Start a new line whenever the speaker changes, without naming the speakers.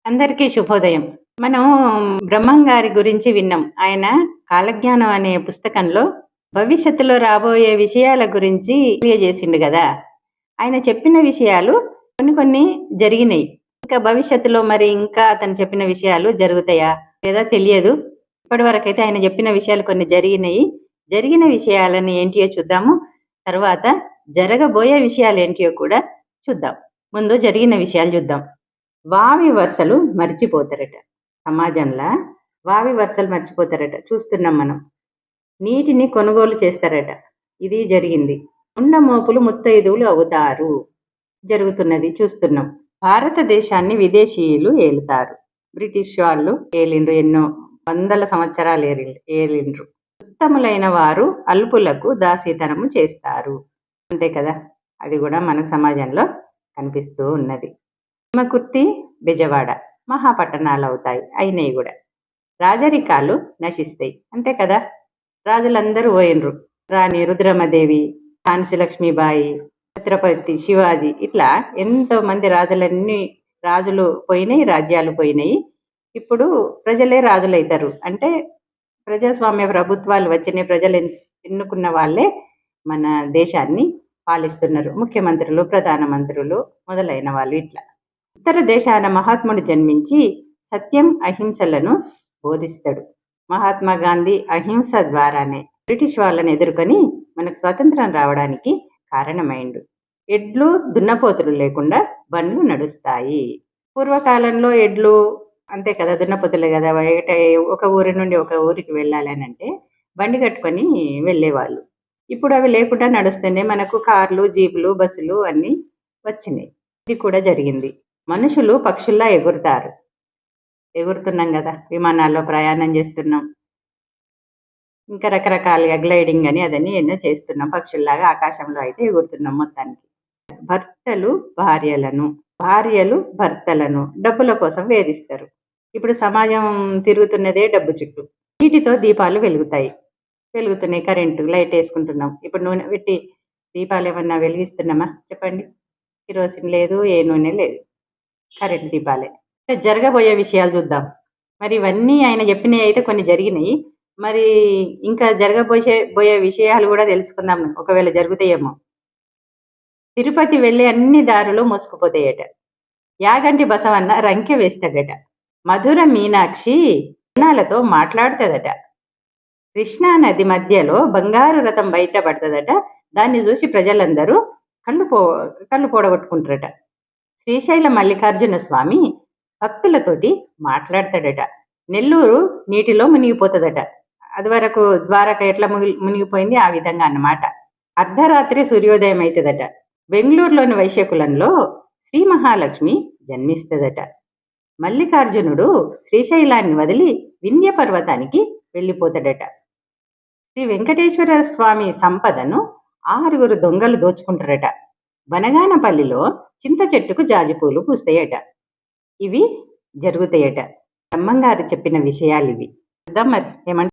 అందరికీ శుభోదయం. మనం బ్రహ్మం గారి గురించి విన్నాం. ఆయన కాలజ్ఞానం అనే పుస్తకంలో భవిష్యత్తులో రాబోయే విషయాల గురించి తెలియజేసిండు గదా! ఆయన చెప్పిన విషయాలు కొన్ని కొన్ని జరిగినాయి. ఇంకా భవిష్యత్తులో మరి ఇంకా అతను చెప్పిన విషయాలు జరుగుతాయా? లేదా తెలియదు. ఇప్పటివరకైతే ఆయన చెప్పిన విషయాలు కొన్ని జరిగినాయి. జరిగిన విషయాలని ఏంటియో చూద్దాము. తర్వాత జరగబోయే విషయాలు ఏంటియో కూడా చూద్దాం. ముందు జరిగిన విషయాలు చూద్దాం. వావి వరుసలు మర్చిపోతారట. సమాజంలో వావి వరుసలు మర్చిపోతారట. చూస్తున్నాం మనం. నీటిని కొనుగోలు చేస్తారట. ఇది జరిగింది. ఉన్న మోపులు ముత్తైదువులు అవుతారు. జరుగుతున్నది చూస్తున్నాం. భారతదేశాన్ని విదేశీయులు ఏలుతారు. బ్రిటిష్ వాళ్ళు ఏలిండ్రు. ఎన్నో వందల సంవత్సరాలు ఏలిండ్రు. ఉత్తములైన వారు అల్పులకు దాసీతనము చేస్తారు. అంతే కదా, అది కూడా మన సమాజంలో కనిపిస్తూ ఉన్నది. హిమకుర్తి, బెజవాడ మహాపట్టణాలు అవుతాయి. అయినవి కూడా. రాజరికాలు నశిస్తాయి. అంతే కదా, రాజులందరూ పోయినరు. రాణి రుద్రమదేవి, ఝాన్సీ లక్ష్మీబాయి, ఛత్రపతి శివాజీ, ఇట్లా ఎంతో మంది రాజులు పోయినాయి, రాజ్యాలు పోయినాయి. ఇప్పుడు ప్రజలే రాజులైతారు. అంటే ప్రజాస్వామ్య ప్రభుత్వాలు వచ్చినాయి. ప్రజలు ఎన్నుకున్న వాళ్ళే మన దేశాన్ని పాలిస్తున్నారు. ముఖ్యమంత్రులు, ప్రధానమంత్రులు మొదలైన వాళ్ళు. ఇట్లా ఉత్తర దేశాన మహాత్ముడు జన్మించి సత్యం అహింసలను బోధిస్తాడు. మహాత్మా గాంధీ అహింస ద్వారానే బ్రిటిష్ వాళ్ళని ఎదుర్కొని మనకు స్వాతంత్రం రావడానికి కారణమైండు. ఎడ్లు దున్నపోతులు లేకుండా బండ్లు నడుస్తాయి. పూర్వకాలంలో ఎడ్లు అంతే కదా, దున్నపోతులే కదా, ఒక ఊరి నుండి ఒక ఊరికి వెళ్ళాలని అంటే బండి కట్టుకొని వెళ్ళేవాళ్ళు. ఇప్పుడు అవి లేకుండా నడుస్తుండే మనకు కార్లు, జీపులు, బస్సులు అన్నీ వచ్చినాయి. ఇది కూడా జరిగింది. మనుషులు పక్షుల్లా ఎగురుతున్నాం కదా, విమానాల్లో ప్రయాణం చేస్తున్నాం. ఇంకా రకరకాలుగా గ్లైడింగ్ అని అదని ఎన్నో చేస్తున్నాం. పక్షుల్లాగా ఆకాశంలో అయితే ఎగురుతున్నాం మొత్తానికి. భర్తలు భార్యలను, భార్యలు భర్తలను డబ్బుల కోసం వేధిస్తారు. ఇప్పుడు సమాజం తిరుగుతున్నదే డబ్బు చుట్టూ. నీటితో దీపాలు వెలుగుతున్నాయి. కరెంటు లైట్ వేసుకుంటున్నాం. ఇప్పుడు నూనె పెట్టి దీపాలు ఏమన్నా వెలిగిస్తున్నామా చెప్పండి? కిరోసిన్ లేదు, ఏ నూనె లేదు, కరెంటు దీపాలే. జరగబోయే విషయాలు చూద్దాం. మరి ఇవన్నీ ఆయన చెప్పినవి అయితే కొన్ని జరిగినాయి. మరి ఇంకా జరగబోయే విషయాలు కూడా తెలుసుకుందాం. ఒకవేళ జరుగుతాయేమో. తిరుపతి వెళ్ళే అన్ని దారులు మోసుకుపోతాయట. యాగంటి బసవన్న రంకె వేస్తాడట. మధుర మీనాక్షి జనాలతో మాట్లాడుతుందట. కృష్ణా నది మధ్యలో బంగారు రథం బయటపడుతుందట. దాన్ని చూసి ప్రజలందరూ కళ్ళు పోడగొట్టుకుంటారట. శ్రీశైల మల్లికార్జున స్వామి భక్తులతోటి మాట్లాడతాడట. నెల్లూరు నీటిలో మునిగిపోతుందట. అది వరకు ద్వారక ఎట్లా మునిగిపోయింది ఆ విధంగా అన్నమాట. అర్ధరాత్రి సూర్యోదయం అవుతుందట. బెంగళూరులోని వైశ్యకులంలో శ్రీ మహాలక్ష్మి జన్మిస్తుందట. మల్లికార్జునుడు శ్రీశైలాన్ని వదిలి వింధ్య పర్వతానికి వెళ్ళిపోతాడట. శ్రీ వెంకటేశ్వర స్వామి సంపదను 6 దొంగలు దోచుకుంటారట. బనగానపల్లిలో చింత చెట్టుకు జాజిపూలు పూస్తాయట. ఇవి జరుగుతాయట. బ్రహ్మంగారు చెప్పిన విషయాలు ఇవి. చూద్దాం మరి ఏమంటారు.